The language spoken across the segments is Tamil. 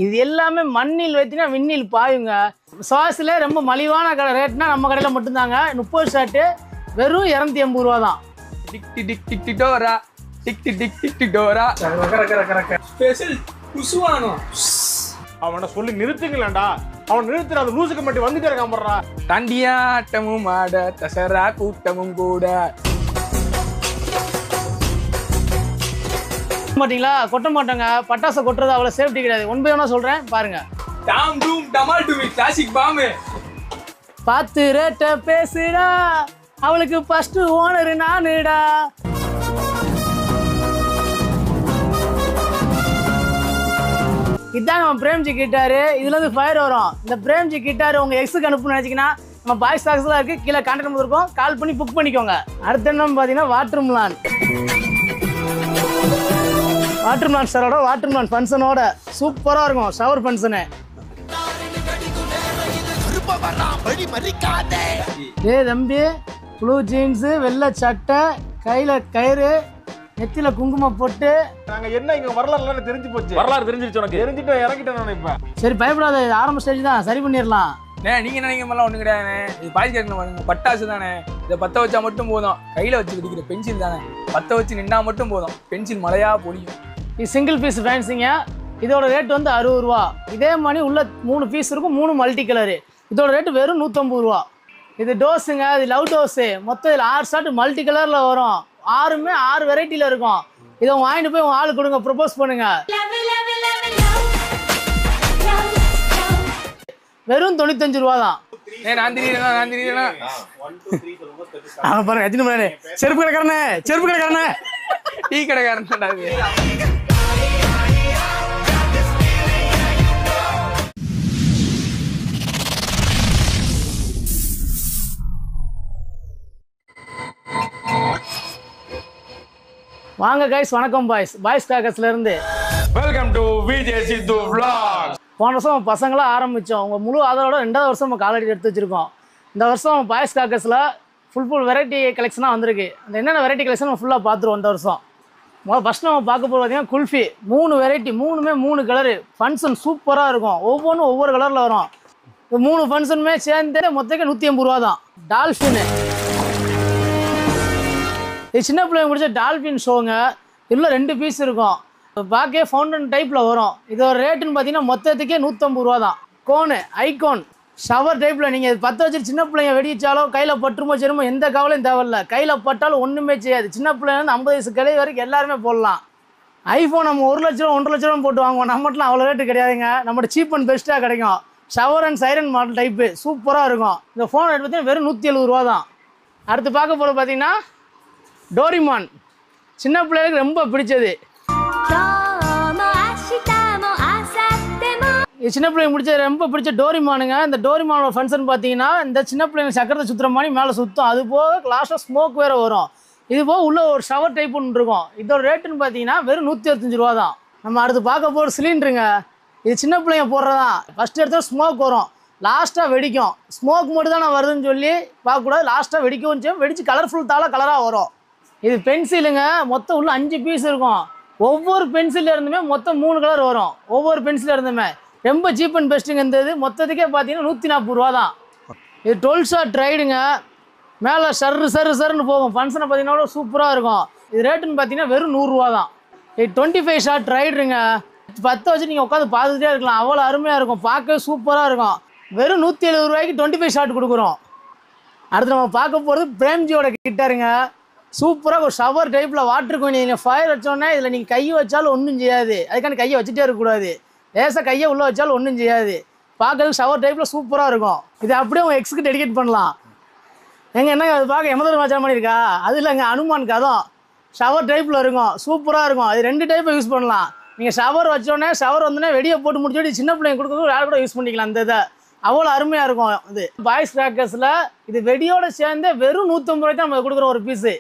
இது எல்லாமே மண்ணில் வைத்தினா விண்ணில் பாயுங்க. சாஸ்ல ரொம்ப மலிவான ரேட்னா நம்ம கடையில் மட்டும்தாங்க. 30 ஷாட்டு வெறும் 280 ரூபா தான். Tick tick tick tick Dora tick tick tick tick tick Dora special குசுவானோ. அவனை சொல்லி நிறுத்துங்களேன்டா. அவன் நிறுத்துற அந்த லூசுக்கு மட்டும் வந்துட்டே இருக்கான் போடுறா. தண்டியாட்டமும் ஆட தசரா கூட்டமும் கூட. மாட்டீங்களா? கொட்ட மாட்டோங்க. பட்டாசை கொட்டுறது அவ்வளோ சேஃப்டி கிடையாது. ஒன் பை ஒன்னா சொல்கிறேன் பாருங்க. டாம் டூம் டமால் டுமி கிளாசிக் பாம்பு. பார்த்து ரேட்ட பேசுடா, அவளுக்கு ஃபர்ஸ்ட் ஓனர் நானுடா. இதான் நம்ம பிரேம்ஜி கிட்டாரு. இதுல இருந்து ஃபயர் வரும். இந்த பிரேம்ஜி கிட்டாரு உங்க எக்ஸுக்கு அனுப்புன்னு நினைச்சீங்கன்னா நம்ம பாய்ஸ் டாக்ஸ்லாம் இருக்கு, கீழே கான்டாக்ட் நம்பர் இருக்கும், கால் பண்ணி புக் பண்ணிக்கோங்க. அடுத்த என்ன பார்த்தீங்கன்னா வாட்டர்மெலான். வாட்டர்மெலான் சாரோட வாட்டர்மெலான் ஃபங்க்ஷனோட சூப்பராக இருக்கும். Shower function. ஏ தம்பி, ப்ளூ ஜீன்ஸு, வெள்ளை சட்டை, கையில் கயிறு, நெத்தில குங்குமம் போட்டு. நாங்க என்ன இங்க வரலாறு தெரிஞ்சு போச்சு. வரலாறு தெரிஞ்சிருச்சு உனக்கு. தெரிஞ்சுட்டு இறங்கிட்டேன் நான் இப்ப. சரி பயப்படாத, ஆரம்ப ஸ்டேஜ் தான், சரி பண்ணிடலாம். நீங்க நினைக்கிற மாதிரிலாம் ஒண்ணு கிடையாது. இது பாய்ஸ் கேட்கணும், பட்டாசு தானே. இதை பத்த வச்சா மட்டும் போதும். கையில வச்சு வெடிக்கிற பென்சில் தானே. பத்த வச்சு நின்னா மட்டும் போதும், பென்சில் மழையா பொழியும். இது சிங்கிள் பீஸ் ஃபேன்சிங்க. இதோட ரேட் வந்து 60 ரூபா. இதே மாதிரி உள்ள 3 பீஸ் இருக்கும், 3 மல்டி கலரு. இதோட ரேட்டு வெறும் 150 ரூபா. இது டோஸுங்க, இது லவ் டோஸு. மொத்தம் இதில் 6 ஷாட் மல்டி கலரில் வரும். 6மே 6 வெரைட்டியில் இருக்கும். இதை வாங்கிட்டு போய் உங்கள் ஆளு கொடுங்க, ப்ரொபோஸ் பண்ணுங்க. வெறும் 95 ரூபா தான். பாருங்க எத்தனை மணி செருப்பு கடைக்காரனே, செருப்பு கடைக்காரனே, டீ கடைக்காரன். வாங்க கைஸ், வணக்கம் பாய்ஸ் டாக்கர்ஸ்ல இருந்து. Welcome to Vijay Siddhu vlogs. போன வருஷம் பசங்களாம் ஆரம்பித்தோம். உங்கள் முழு ஆதரோட 2வது வருஷம் நம்ம காலடி எடுத்து வச்சுருக்கோம். இந்த வருஷம் பாய்ஸ் டாக்கர்ஸில் ஃபுல் வெரைட்டி கலெக்ஷனாக வந்திருக்கு. அந்த என்னென்ன வெரைட்டி கலெக்ஷன் நம்ம ஃபுல்லாக பார்த்துருவோம். இந்த வருஷம் ஃபஸ்ட்டு நம்ம பார்க்க போகிறது பார்த்தீங்கன்னா குல்ஃபி. 3 வெரைட்டி, 3மே 3 கலரு. ஃபங்க்ஷன் சூப்பராக இருக்கும். ஒவ்வொன்றும் ஒவ்வொரு கலரில் வரும். இந்த 3 ஃபங்க்ஷனுமே சேர்ந்து மொத்தம் 180 ரூபா தான். டால்ஃபின்னு, இது சின்ன பிள்ளைங்க முடிச்ச டால்ஃபின் ஷோங்க. இதில் 2 பீஸ் இருக்கும். பார்க்கவே ஃபவுண்டன் டைப்பில் வரும். இதோட ரேட்டுன்னு பார்த்தீங்கன்னா மொத்தத்துக்கே 150 ரூபா தான். கோனு, ஐகோன், ஷவர் டைப்பில் நீங்கள் பற்ற வச்சுட்டு சின்ன பிள்ளைங்க வெடிச்சாலும் கையில் பட்டுருமோ சரிமோ எந்த கவலையும் தேவையில்லை. கையில் பட்டாலும் ஒன்றுமே செய்யாது. சின்ன பிள்ளைங்க 50 வயசு கிளை வரைக்கும் எல்லாருமே போடலாம். ஐஃபோன் நம்ம 1 லட்சம் 1.5 லட்சம் போட்டு வாங்குவோம். நம்மகிட்டலாம் அவ்வளோ ரேட்டு கிடையாதுங்க. நம்மகிட்ட சீப் அண்ட் பெஸ்ட்டாக கிடைக்கும். Shower and siren model type சூப்பராக இருக்கும். இந்த ஃபோன் ரேட் பார்த்தீங்கன்னா வெறும் 170 ரூபா தான். அடுத்து பார்க்க போகிறது பார்த்தீங்கன்னா டோரிமான். சின்ன பிள்ளைகளுக்கு ரொம்ப பிடிச்சது. சின்ன பிள்ளைங்க பிடிச்ச ரொம்ப பிடிச்ச டோரிமானுங்க. இந்த டோரிமானோட ஃபங்க்ஷன் பார்த்தீங்கன்னா இந்த சின்ன பிள்ளைங்க சக்கரத்தை சுற்றுற மாதிரி மேலே சுற்றும். அது போக லாஸ்ட்டாக ஸ்மோக் வேறு வரும். இது போக உள்ள ஒரு ஷவர் டைப் ஒன்று இருக்கும். இதோட ரேட்டுன்னு பார்த்தீங்கன்னா வெறும் 125 ரூபா தான். நம்ம அடுத்து பார்க்க போகிற சிலிண்டருங்க. இது சின்ன பிள்ளைங்க போடுறதான். ஃபஸ்ட்டு எடுத்தால் ஸ்மோக் வரும், லாஸ்ட்டாக வெடிக்கும். ஸ்மோக் மட்டும் தான் வருதுன்னு சொல்லி பார்க்கக்கூடாது. லாஸ்ட்டாக வெடிக்கவும் செய்யும். வெடித்து கலர்ஃபுல் கலராக வரும். இது பென்சிலுங்க. மொத்தம் உள்ள 5 பீஸ் இருக்கும். ஒவ்வொரு பென்சிலில் இருந்துமே மொத்தம் 3 கலர் வரும். ஒவ்வொரு பென்சிலில் இருந்துமே ரொம்ப சீப் அண்ட் பெஸ்ட்டுங்க. இருந்தது மொத்தத்துக்கே பார்த்தீங்கன்னா 140 ரூபா தான். இது 12 ஷாட் ரைடுங்க. மேலே சருன்னு போகும். ஃபங்க்ஷனை பார்த்தீங்கன்னா சூப்பராக இருக்கும். இது ரேட்டுன்னு பார்த்தீங்கன்னா வெறும் 100 ரூபா தான். இது 25 ஷாட் ரைடுங்க. 10 வச்சு நீங்கள் உட்காந்து பார்த்துட்டே இருக்கலாம். அவ்வளோ அருமையாக இருக்கும். பார்க்கவே சூப்பராக இருக்கும். வெறும் 170 ரூபாய்க்கு 25 ஷாட் கொடுக்குறோம். அடுத்து நம்ம பார்க்க போகிறது பிரேம்ஜியோட கிட்டாருங்க. சூப்பராக ஒரு ஷவர் டைப்பில் வாட்டர் கோயின். நீங்கள் ஃபயர் வச்சோன்னே இதில் நீங்கள் கையை வச்சாலும் ஒன்றும் செய்யாது. அதுக்கான கையை வச்சுட்டே இருக்கக்கூடாது. லேசாக கையை உள்ளே வச்சாலும் ஒன்றும் செய்யாது. பார்க்கறதுக்கு ஷவர் டைப்பில் சூப்பராக இருக்கும். இது அப்படியே உங்கள் எக்ஸுக்கு டெடிகேட் பண்ணலாம். என்ன அது பார்க்க எமதர் மச்சா மாதிரி இருக்கா? அது இல்லைங்க, அனுமானுக்கு. அதுவும் ஷவர் டைப்பில் இருக்கும். சூப்பராக இருக்கும். அது 2 டைப்பை யூஸ் பண்ணலாம். நீங்கள் ஷவர் வச்சோடனே ஷவர் வந்தோடனே வெடியை போட்டு முடிச்சுட்டு சின்ன பிள்ளைங்க கொடுக்குறது யாரும் கூட யூஸ் பண்ணிக்கலாம். அந்த இதை அவ்வளோ அருமையாக இருக்கும். இது பாய்ஸ் கிராக்கர்ஸில் இது வெடியோடு சேர்ந்து வெறும் 150 ரூபாய்க்கு நம்ம கொடுக்குறோம் ஒரு பீஸு.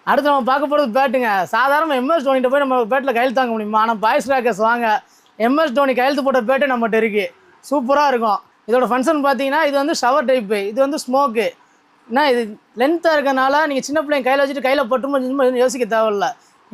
அடுத்து நம்ம பார்க்க போகிறது பேட்டுங்க. சாதாரண MS டோனிகிட்ட போய் நம்ம பேட்டில் கையெழுத்து தாங்க முடியுமா? ஆனால் பாய்ஸ் கிராக்கர்ஸ் வாங்க, MS டோனி கையெழுத்து போட்ட பேட்டே நம்மகிட்ட இருக்குது. சூப்பராக இருக்கும். இதோட ஃபங்க்ஷன் பார்த்தீங்கன்னா இது வந்து ஷவர் டைப்பு, இது வந்து ஸ்மோக்கு. ஏன்னா இது லென்த்தாக இருக்கனால நீங்கள் சின்ன பிள்ளைங்க கையில் வச்சுட்டு கையில் பட்டுமோ யோசிக்க தேவையில்லை.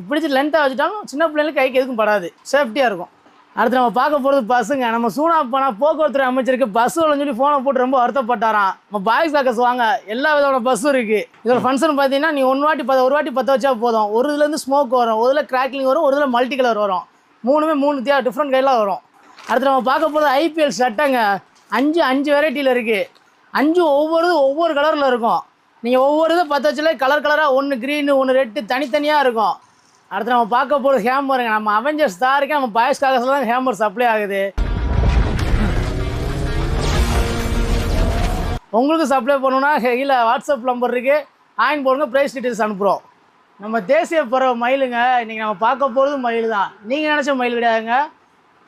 பிடிச்சி லென்த்தாக வச்சுட்டாலும் சின்ன பிள்ளைங்களுக்கு கைக்கு எதுக்கும் படாது, சேஃப்டியாக இருக்கும். அடுத்து நம்ம பார்க்க போகிறது பஸ்ஸுங்க. நம்ம சூனாப்பானா போக்குவரத்து அமைச்சருக்கு பஸ் வரலன்னு சொல்லி ஃபோனை போட்டு ரொம்ப வருத்தப்பட்டாராம். நம்ம பாய்ஸ் காக்கஸ் வாங்க, எல்லா விதமான பஸ்ஸும் இருக்குது. இதோட ஃபங்க்ஷன் பார்த்தீங்கன்னா நீ ஒரு வாட்டி பற்ற வச்சா போதும். ஒரு இதுலேருந்து ஸ்மோக் வரும், ஒரு இதில் கிராக்லிங் வரும், ஒரு இதில் மல்டி கலர் வரும். மூணு டிஃப்ரெண்ட் கையில் வரும். அடுத்து நம்ம பார்க்க போகிறது ஐபிஎல் சட்டைங்க. 5 வெரைட்டியில் இருக்குது. 5 ஒவ்வொரு கலரில் இருக்கும். நீங்கள் ஒவ்வொரு இதை பற்ற வச்சாலே கலராக ஒன்று க்ரீனு ஒன்று ரெட்டு தனித்தனியாக இருக்கும். அடுத்து நம்ம பார்க்க போகிறது ஹேமருங்க. நம்ம அவெஞ்சர்ஸ் ஸ்டாருக்கு நம்ம பாய்ஸ் காக்கஸில் தான் ஹேமர் சப்ளை ஆகுது. உங்களுக்கு சப்ளை பண்ணணுன்னா கீழே வாட்ஸ்அப் நம்பர் இருக்குது, ஆயின் போடுங்க, ப்ரைஸ் டீட்டெயில்ஸ் அனுப்புகிறோம். நம்ம தேசிய பறவை மயிலுங்க. இன்றைக்கி நம்ம பார்க்க போகிறது மயில் தான். நீங்கள் நினச்ச மயில் கிடையாதுங்க,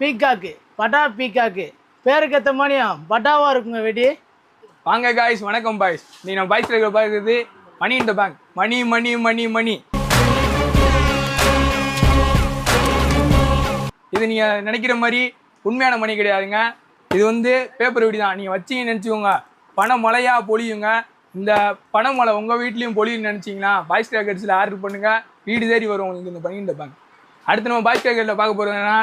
பீக்காக்கு, பட்டா பீக்காக்கு. பேருக்கு ஏற்ற மாதிரியும் பட்டாவாக இருக்குங்க வெடி. வாங்க காய்ஸ், வணக்கம் பாய்ஸ். நீ நம்ம பாய்ஸ் பார்க்குறது மணி இந்த பேங்க். மணி மணி மணி மணி இது நீங்கள் நினைக்கிற மாதிரி உண்மையான மணி கிடையாதுங்க. இது வந்து பேப்பர் வெடி தான். நீங்கள் வச்சிங்கன்னு நினச்சிக்கோங்க, பண மழையாக பொழியுங்க. இந்த பணமழை உங்கள் வீட்லேயும் பொழியுன்னு நினச்சிங்கன்னா பாய்ஸ் கிராக்கர்ஸில் ஆர்டர் பண்ணுங்கள், வீடு தேடி வரும் உங்களுக்கு இந்த பண்ணி இந்த பேங்க். அடுத்து நம்ம பாய்ஸ் கிராக்கர்ஸில் பார்க்க போகிறதுனா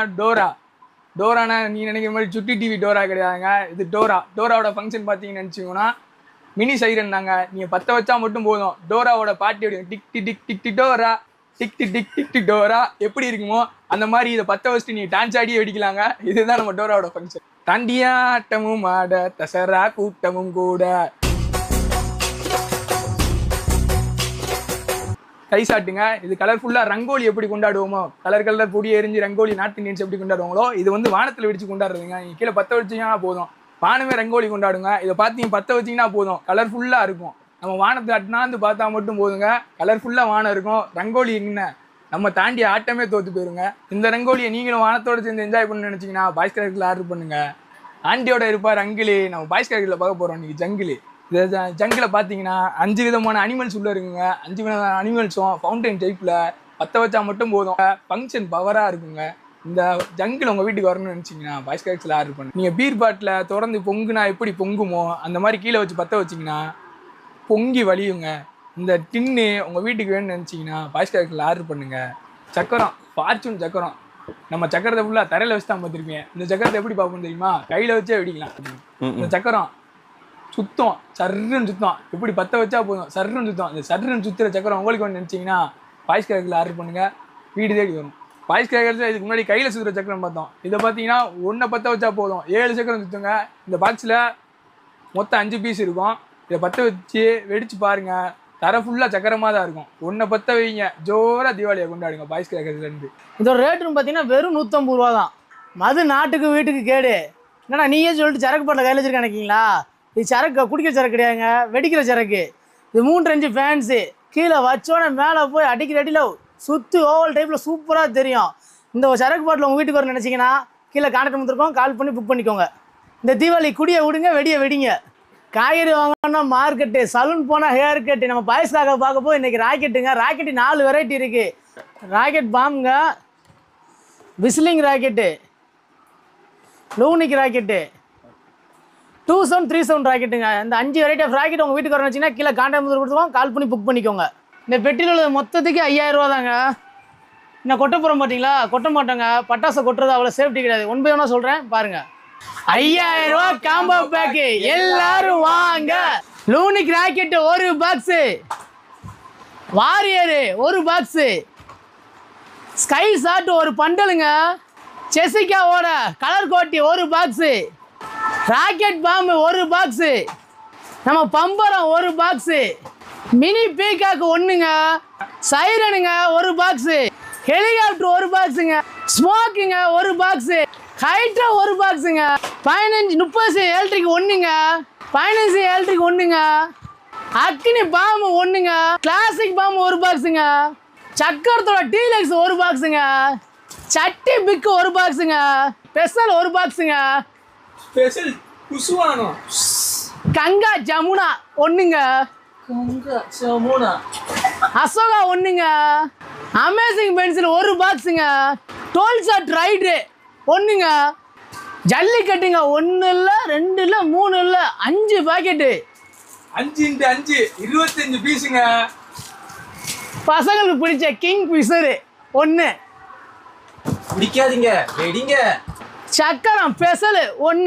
டோரானா நீ நினைக்கிற மாதிரி சுட்டி டிவி டோரா கிடையாதுங்க. இது டோராவோட ஃபங்க்ஷன் பார்த்தீங்கன்னு நினச்சிங்கன்னா மினி சைரன் தாங்க. நீங்கள் பற்ற வச்சா மட்டும் போதும், டோராவோட பாட்டி அப்படி tick tick tick tick tick Dora tick tick tick tick tick Dora எப்படி இருக்குமோ அந்த மாதிரி இதை பற்ற வச்சுட்டு நீ டான்ஸ் ஆடியே வெடிக்கலாங்க. இதுதான் நம்ம டோராவோட ஃபங்க்ஷன். தண்டியாட்டமும் ஆட தசரா கூட்டமும் கூட கை சாட்டுங்க. இது கலர்ஃபுல்லாக ரங்கோலி எப்படி கொண்டாடுவோமோ, கலர் பொடி எரிஞ்சு ரங்கோலி நார்த் இந்தியன்ஸ் எப்படி கொண்டாடுவாங்களோ இது வந்து வானத்தில் வெடிச்சு கொண்டாடுறதுங்க. நீங்கள் கீழே பற்ற வச்சிங்கன்னா போதும், வானமே ரங்கோலி கொண்டாடுங்க. இதை பார்த்தீங்க பற்ற வச்சிங்கன்னா போதும், கலர்ஃபுல்லாக இருக்கும். நம்ம வானத்தை அட்னாந்து பார்த்தா மட்டும் போதுங்க, கலர்ஃபுல்லாக வானம் இருக்கும். ரங்கோலி என்ன நம்ம தாண்டி ஆட்டமே தோற்று போயிருங்க. இந்த ரங்கோலியை நீங்களும் வானத்தோடு சேர்ந்து என்ஜாய் பண்ணணும்னு நினச்சிங்கன்னா பாய்ஸ் கிராக்கர்ஸில் ஆர்டர் பண்ணுங்கள். ஆண்டியோட இருப்பார் அங்கிலி. நம்ம பாய்ஸ் கிராக்கர்ஸில் பார்க்க போகிறோம் இன்றைக்கி ஜங்கிலி. இந்த ஜங்கில் பார்த்தீங்கன்னா 5 விதமான அனிமல்ஸ் உள்ளே இருக்குங்க. 5 விதமான அனிமல்ஸும் ஃபவுண்டைன் டைப்பில் பற்ற வச்சா மட்டும் போதும், ஃபங்க்ஷன் பவராக இருக்குங்க. இந்த ஜங்கில் உங்கள் வீட்டுக்கு வரணும்னு நினச்சிங்கன்னா பாய்ஸ் கிராக்கர்ஸில் ஆர்டர் பண்ணுங்க. நீங்கள் பீர் பாட்டில் தொடர்ந்து பொங்குனா எப்படி பொங்குமோ அந்த மாதிரி கீழே வச்சு பற்ற வச்சிங்கன்னா பொங்கி வலியுங்க. இந்த டின்னு உங்கள் வீட்டுக்கு வேணும்னு நினச்சிங்கன்னா பாய்ஸ் கிராக்கர்ஸில் ஆர்டர் பண்ணுங்கள். சக்கரம், ஃபார்ச்சூன் சக்கரம். நம்ம சக்கரத்தை ஃபுல்லாக தரையில் வச்சு தான் பார்த்துருப்பீங்க. இந்த சக்கரத்தை எப்படி பார்ப்போம் தெரியுமா? கையில் வச்சே வெடிக்கலாம். இந்த சக்கரம் சுத்தம், சர்ருன்னு சுத்தம். எப்படி பற்ற வச்சா போதும், சர்ருன்னு சுத்தம். இந்த சர்ருன்னு சுற்றுற சக்கரம் உங்களுக்கு ஒன்று நினச்சிங்கன்னா பாய்ஸ் கிராக்கர்ஸில் ஆர்டர் பண்ணுங்கள், வீடு தேடி வரும். பாய்ஸ் கிராக்கர்ஸில் இதுக்கு முன்னாடி கையில் சுற்றுற சக்கரம் பார்த்தோம். இதை பார்த்தீங்கன்னா ஒன்றை பற்ற வச்சா போதும், 7 சக்கரம் சுற்றுங்க. இந்த பாக்ஸில் மொத்தம் 5 பீஸ் இருக்கும். இதை பற்ற வச்சு வெடிச்சு பாருங்கள், தர ஃபுல்லாக சக்கரமாக தான் இருக்கும். ஒன்றை பற்ற வைங்க, ஜோராக தீபாவளியை கொண்டாடுங்க பாய்ஸ் கிராக்கர்ஸ்லேருந்து. இதோட ரேட்டுன்னு பார்த்தீங்கன்னா வெறும் 150 ரூபா தான். மது நாட்டுக்கு வீட்டுக்கு கேடு. என்னன்னா நீயே சொல்லிட்டு சரக்கு பண்ண கையில் வச்சுருக்க நினைக்கிங்களா? இது சரக்கு, குடிக்கிற சரக்கு கிடையாதுங்க, வெடிக்கிற சரக்கு. இது 3 இன்ச்சு ஃபேன்ஸு. கீழே வச்சோன்னே மேலே போய் அடிக்கிற அடியில் சுற்றி ஓவல் டைப்பில் சூப்பராக தெரியும். இந்த சரக்கு பாட்டில் உங்கள் வீட்டுக்கு வர நினச்சிங்கன்னா கீழே கான்டாக்ட் வந்துருக்கோம், கால் பண்ணி புக் பண்ணிக்கோங்க. இந்த தீபாவளி குடியை விடுங்க, வெடிங்க. காய்கறி வாங்கினா மார்க்கெட்டு, சலூன் போனால் ஹேர் கட்டு. நம்ம பாய்ஸ்க்காக பார்க்க போய் இன்றைக்கி ராக்கெட்டுங்க. ராக்கெட்டு 4 வெரைட்டி இருக்குது. ராக்கெட் பாம்புங்க, whistling rocket, Lunik rocket, 2 sound 3 sound ராக்கெட்டுங்க. இந்த 5 வெரைட்டி ஆஃப் ராக்கெட் உங்கள் வீட்டுக்கு வரணும் வச்சிங்கன்னா கீழே கான்டாக்ட் கொடுத்துருவோம், கால் பண்ணி புக் பண்ணிக்கோங்க. இந்த பெட்டியில் உள்ள மொத்தத்துக்கு 5000 ரூபா தாங்க. நான் கொட்ட போகிறோம் பார்த்தீங்களா? கொட்ட மாட்டோங்க, பட்டாசை கொட்டுறது அவ்வளோ சேஃப்டி கிடையாது. 1 பை 1 சொல்கிறேன் பாருங்கள். 5000 ரூபா காம்போ பேக்கு, எல்லாரும் வாங்க. Lunik rocket 1 box, warrior 1 box, sky shot 1 பண்டலுங்க, செசிகாவோட கலர் கோட்டி 1 பாக்ஸு, ராக்கெட் பாம்பு 1 பாக்ஸு, நம்ம பம்பரம் 1 பாக்ஸு, மினி பீகாக்கு 1ங்க, சைரனுங்க 1 பாக்ஸு, ஹெலிகாப்டர் 1 பாக்ஸுங்க, ஸ்மோக்குங்க 1 பாக்ஸு, ஹைட்ரா 1 பாக்ஸுங்க, 30 எலக்ட்ரிக் 1ங்க, 15 எலக்ட்ரிக் 1ங்க, அக்னி பாம்பு 1ங்க, கிளாசிக் பாம்பு 1 பாக்ஸுங்க, சக்கரத்தோட டீலக்ஸ் 1 பாக்ஸுங்க, சட்டி பிக்கு 1 பாக்ஸுங்க, ஸ்பெஷல் 1 பாக்ஸுங்க, ஸ்பெஷல் குசுவானோ, கங்கா ஜமுனா 1ங்க, அசோகா 1ங்க, அமேசிங் பென்சில் 1 பாக்ஸுங்க, டோல் ஷாட் ரைடு 1ங்க, ஜல்லிக்கட்டுங்க 1 இல்லை 2 இல்லை 3 இல்லை 5 பாக்கெட்டு, 5x5 25 பீஸுங்க. பசங்களுக்கு பிடிச்ச கிங் ஃபிஷரு 1, குடிக்காதீங்க, வெடிங்க. சக்கரம் பெசல் 1